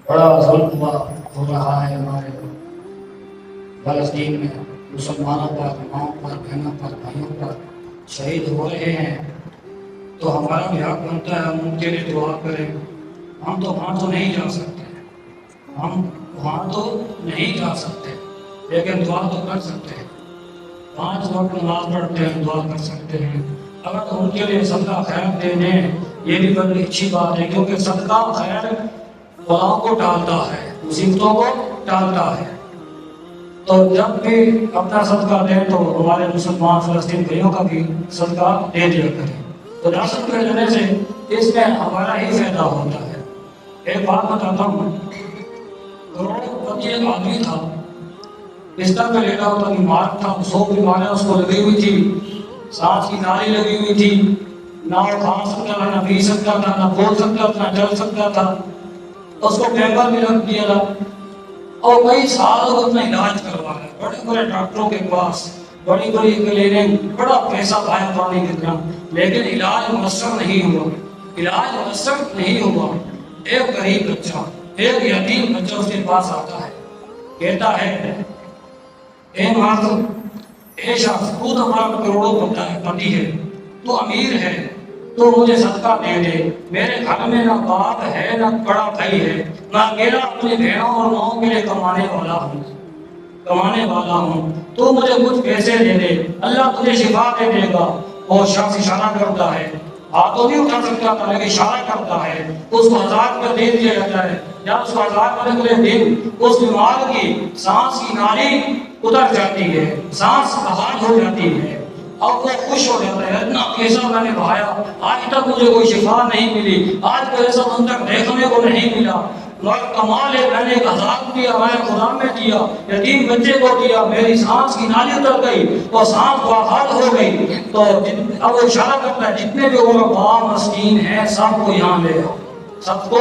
بڑا ظلم ہو رہا ہے ہمارے فلسطین میں، مسلمانوں پر، ماؤں پر، بہنوں پر، بھائیوں پر شہید ہو رہے ہیں، تو ہمارا بھی حق بنتا ہے ہم ان کے لیے دعا کریں۔ ہم تو وہاں تو نہیں جا سکتے، ہم وہاں تو نہیں جا سکتے، لیکن دعا تو کر سکتے ہیں۔ 5 وقت نماز پڑھتے ہیں، دعا کر سکتے ہیں۔ اگر ان کے لیے صدقہ خیر دے دیں، یہ بھی بڑی اچھی بات ہے، کیونکہ صدقہ خیر بلاؤں کو ٹالتا ہے، مصیبتوں کو ٹالتا ہے۔ تو جب بھی اپنا صدقہ دیں تو ہمارے مسلمان فلسطین بھائیوں کا بھی صدقہ دے دیا کریں۔ تو راشد کے دینے سے اس میں ہمارا ہی فائدہ ہوتا ہے۔ ایک بات بتاتا ہوں، کروڑ پتی ایک آدمی تھا، بستر پہ لیٹا ہوتا، بیمار تھا، 100 بیماریاں اس کو لگی ہوئی تھی، سانس کی نالی لگی ہوئی تھی، نہ وہ کھا سکتا تھا، نہ پی سکتا تھا، نہ بول سکتا تھا، نہ چل سکتا تھا۔ اس کو پیمبر بھی رکھ دیا تھا اور کئی سال اپنا علاج کروایا بڑے بڑے ڈاکٹروں کے پاس، بڑی بڑی کلینک، بڑا پیسہ ضائع پانی کے طرح، لیکن علاج مؤثر نہیں ہوا، علاج مؤثر نہیں ہوا۔ ایک غریب بچہ، ایک یتیم بچہ اس کے پاس آتا ہے، کہتا ہے اے معذر، اے شخص، تو ہمارا کروڑوں پتی ہے، تو امیر ہے، تو مجھے صدقہ دے دے۔ میرے گھر میں نہ باپ ہے، نہ بڑا بھائی ہے، میں اکیلا اپنی بہنوں اور ماؤں کے لیے کمانے والا ہوں، تو مجھے کچھ پیسے دے دے، اللہ تجھے شفا دے دے گا۔ وہ شخص اشارہ کرتا ہے، ہاتھ تو نہیں اٹھا سکتا تھا لیکن اشارہ کرتا ہے، اس کو 1000 روپے دے دیا جاتا ہے۔ جب اس کو 1000 روپے کے دن اس بیمار کی سانس کی نالی اتر جاتی ہے، سانس بحال ہو جاتی ہے اور وہ خوش ہو جاتا ہے، اتنا پیسہ میں نے بہایا، آج تک مجھے کوئی شفا نہیں ملی، آج کوئی ایسا منظر دیکھنے کو نہیں ملا، مگر کمال ہے میں نے 1000 دیا، میں نے خدا میں دیا، یتیم بچے کو دیا، میری سانس کی نالی اتر گئی اور سانس بحال ہو گئی۔ تو اب وہ اشارہ کرتا ہے جتنے بھی غرباء مسکین ہیں سب کو یہاں لے آؤ، سب کو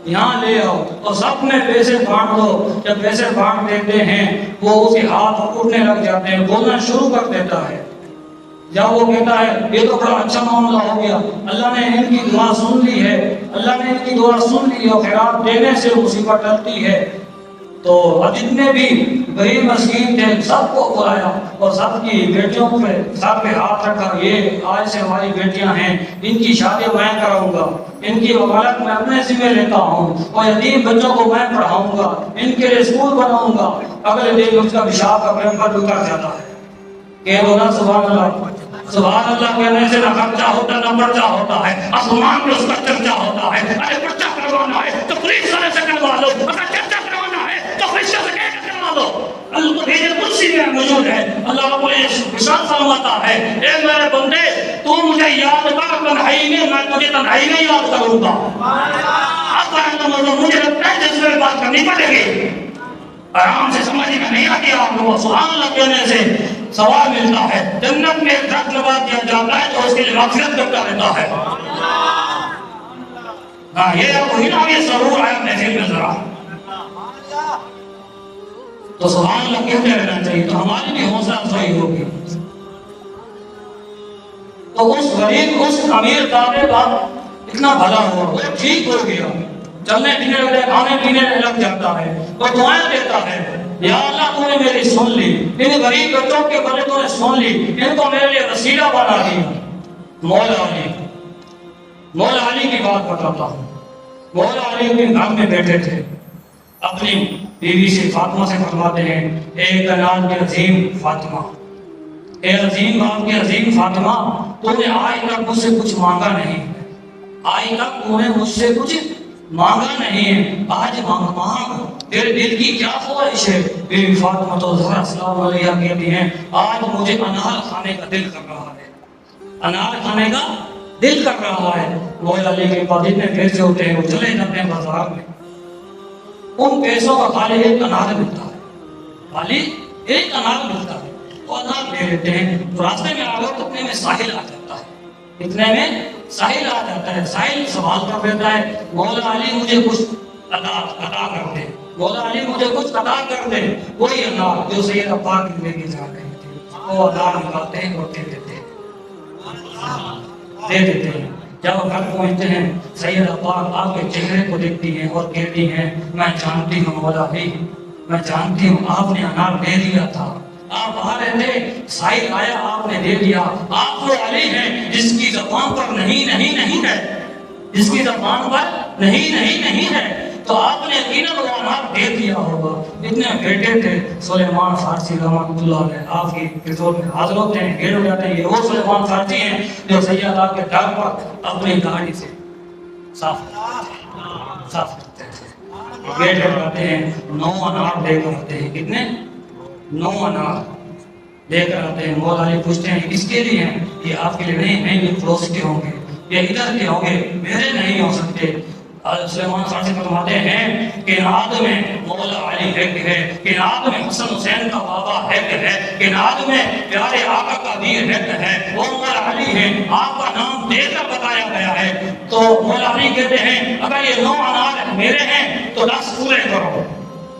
یہاں لے آؤ اور سب میں پیسے بانٹ دو۔ جب پیسے بانٹ دیتے ہیں وہ اس کے ہاتھ اٹھنے لگ جاتے ہیں، بولنا شروع کر دیتا ہے۔ جب وہ کہتا ہے یہ تو بڑا اچھا معاملہ ہو گیا، اللہ نے ان کی دعا سن لی ہے، اللہ نے ان کی دعا سن لی اور خیرات دینے سے مصیبت ٹلتی ہے۔ تو جتنے بھی غریب مسکین تھے سب کو بلایا اور سب کی بیٹیوں پہ سب پہ ہاتھ رکھا، یہ آج سے ہماری بیٹیاں ہیں، ان کی شادی میں کراؤں گا، ان کی وکالت میں اپنے ذمہ لیتا ہوں اور یتیم بچوں کو میں پڑھاؤں گا، ان کے لیے اسکول بناؤں گا۔ اگلے دن اس کا پیشاب کا پیمبر اتر جاتا ہے۔ کہ بولا سبحان اللہ، سبحان اللہ کہنے سے نہ خرچہ ہوتا نہ پرچہ ہوتا ہے، آسمان میں اس کا چرچا ہوتا ہے۔ ارے پرچہ کروانا ہے تو پولیس والے سے کروا لو، اگر چرچا کروانا ہے تو فرشتوں سے کہہ کے کروا لو۔ القرآن القدسی میں موجود ہے، اللہ رب العزت فرماتا ہے اے میرے بندے تو مجھے یاد کر تنہائی میں تجھے تنہائی میں یاد کروں گا۔ مجھے لگتا ہے جس میں بات کرنی پڑے گی، آرام سے سمجھ میں نہیں آتی آپ لوگوں، سبحان اللہ کہنے سے ثواب ملتا ہے۔ جنت میں ایک درخت لگا دیا جاتا ہے تو اس کے لیے مغفرت کرتا رہتا ہے۔ ہاں یہ آپ کو ہی نہ یہ ضرور آیا محفل میں ذرا، تو سبحان اللہ کہتے رہنا چاہیے تو ہماری بھی حوصلہ افزائی ہوگی۔ تو اس غریب اس امیر دادے کا اتنا بھلا ہوا، وہ ٹھیک ہو گیا، چلنے پھرنے لگے، کھانے پینے لگ جاتا ہے، وہ دعائیں دیتا ہے، یا اللہ تو نے میری سن لی، ان غریب بچوں کے بارے تو نے سن لی، ان کو میرے لیے وسیلہ بنا دیا۔ مولا علی کی بات بتاتا ہوں، مولا علی اپنے گھر میں بیٹھے تھے، اپنی بیوی سے فاطمہ سے فرماتے ہیں اے کائنات کی عظیم فاطمہ، اے عظیم باپ کی عظیم فاطمہ، تو نے آج تک مجھ سے کچھ مانگا نہیں، آج تک تو نے مجھ سے کچھ مانگا نہیں ہے، آج مانگ، تیرے دل کی کیا خواہش ہے؟ بی فاطمہ تو زہرا سلام علیہ کہتی ہیں آج مجھے انار کھانے کا دل کر رہا ہے، انار کھانے کا دل کر رہا ہے۔ مولا علی کے پاس جتنے پیسے ہوتے ہیں وہ چلے جاتے ہیں بازار میں، ان پیسوں کا خالی ایک انار ملتا ہے، خالی ایک انار ملتا ہے، وہ انار لے لیتے ہیں، تو راستے میں آگے اتنے میں ساحل آ جاتا ہے، اتنے میں ساحل آ جاتا ہے، ساحل سوال کر دیتا ہے مولا علی مجھے کچھ عطا کر دے، مولا علی مجھے کچھ عطا کر دے، وہی انار جو سید پاک لے کے جا رہے تھے وہ انار نکالتے ہیں اور دے دیتے ہیں، جب گھر پہنچتے ہیں سیدہ پاک آپ کے چہرے کو دیکھتی ہیں اور کہتی ہیں میں جانتی ہوں مولا علی، میں جانتی ہوں آپ نے انار دے دیا تھا، آپ آ رہے تھے سائل آیا آپ نے دے دیا، آپ وہ علی ہیں جس کی زبان پر نہیں نہیں نہیں ہے، جس کی زبان پر نہیں نہیں نہیں ہے، تو آپ نے یقیناً وہ انار دے دیا ہوگا۔ اتنے بیٹے تھے سلیمان فارسی رحمۃ اللہ علیہ، آپ کی حضور میں حاضر ہوتے ہیں، بھیڑ ہو جاتے ہیں، یہ وہ سلیمان فارسی ہیں جو سیدہ کے در پر اپنی داڑھی سے صاف کرتے تھے، گیٹ لگاتے ہیں، 9 انار دے کر آتے ہیں، کتنے؟ 9 انار لے کر آتے ہیں۔ مولا علی پوچھتے ہیں کس کے لیے ہیں؟ یہ آپ کے لیے نہیں، میں بھی پڑوس کے ہوں گے، یہ ادھر کے ہوں گے، میرے نہیں ہو سکتے۔ سلیمان فارسی فرماتے ہیں کہ ناد میں مولا علی ایک ہے، کہ ناد میں حسن حسین کا بابا ایک ہے، کہ ناد میں پیارے آقا کا دیر ایک ہے، وہ مولا علی ہے، آپ کا نام دے کر بتایا گیا ہے۔ تو مولا علی کہتے ہیں اگر یہ 9 انار میرے ہیں تو 10 پورے کرو،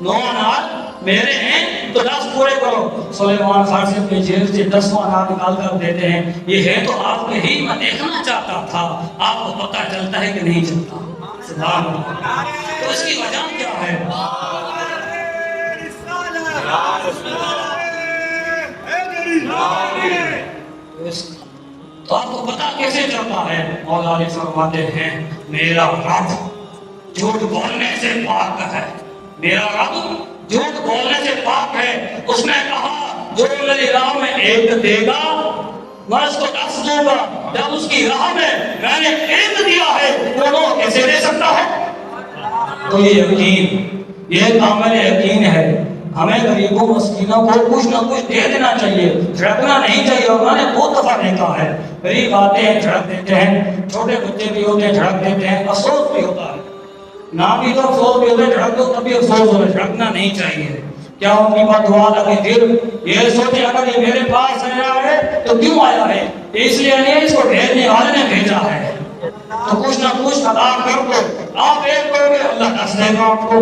9 انار میرے ہیں تو 10 پورے کرو۔ سلیمان فارسی اپنی جیب سے 10واں انار نکال کر دیتے ہیں، یہ ہے تو آپ کے ہی، میں دیکھنا چاہتا تھا، آپ کو پتہ چلتا ہے کہ نہیں چلتا؟ سبحان اللہ۔ تو اس کی وجہ کیا ہے؟ تو آپ کو پتہ کیسے چلتا ہے؟ مولا علی فرماتے ہیں میرا رب جھوٹ بولنے سے پاک ہے، میرا رب جھوٹ بولنے سے پاک ہے۔ اس نے کہا جو میری راہ میں ایک دے گا میں اس کو 10 دوں گا، جب اس کی راہ میں میں نے ایک دیا ہے وہ 9 کیسے دے سکتا ہے؟ تو یہ یقین، یہ کامل یقین ہے، ہمیں غریبوں مسکینوں کو کچھ نہ کچھ دے دینا چاہیے، جھڑکنا نہیں چاہیے۔ اور میں نے بہت دفعہ دیکھا ہے غریب آتے ہیں جھڑک دیتے ہیں، چھوٹے بچے بھی ہوتے ہیں جھڑک دیتے ہیں، افسوس بھی ہوتا ہے، نہ بھی تو افسوس بھی ہوتا ہے، جھڑک دو تب بھی افسوس ہوتا ہے، جھڑکنا نہیں چاہیے۔ کیا ان کی بات دعا لگے پھر یہ سوچے اگر یہ میرے پاس آیا ہے تو کیوں آیا ہے؟ اس لیے نہیں، اس کو بھیجنے والے نے بھیجا ہے، تو کچھ نہ کچھ ادا کر دو۔ آپ ایک کرو گے اللہ 10 دے گا آپ کو۔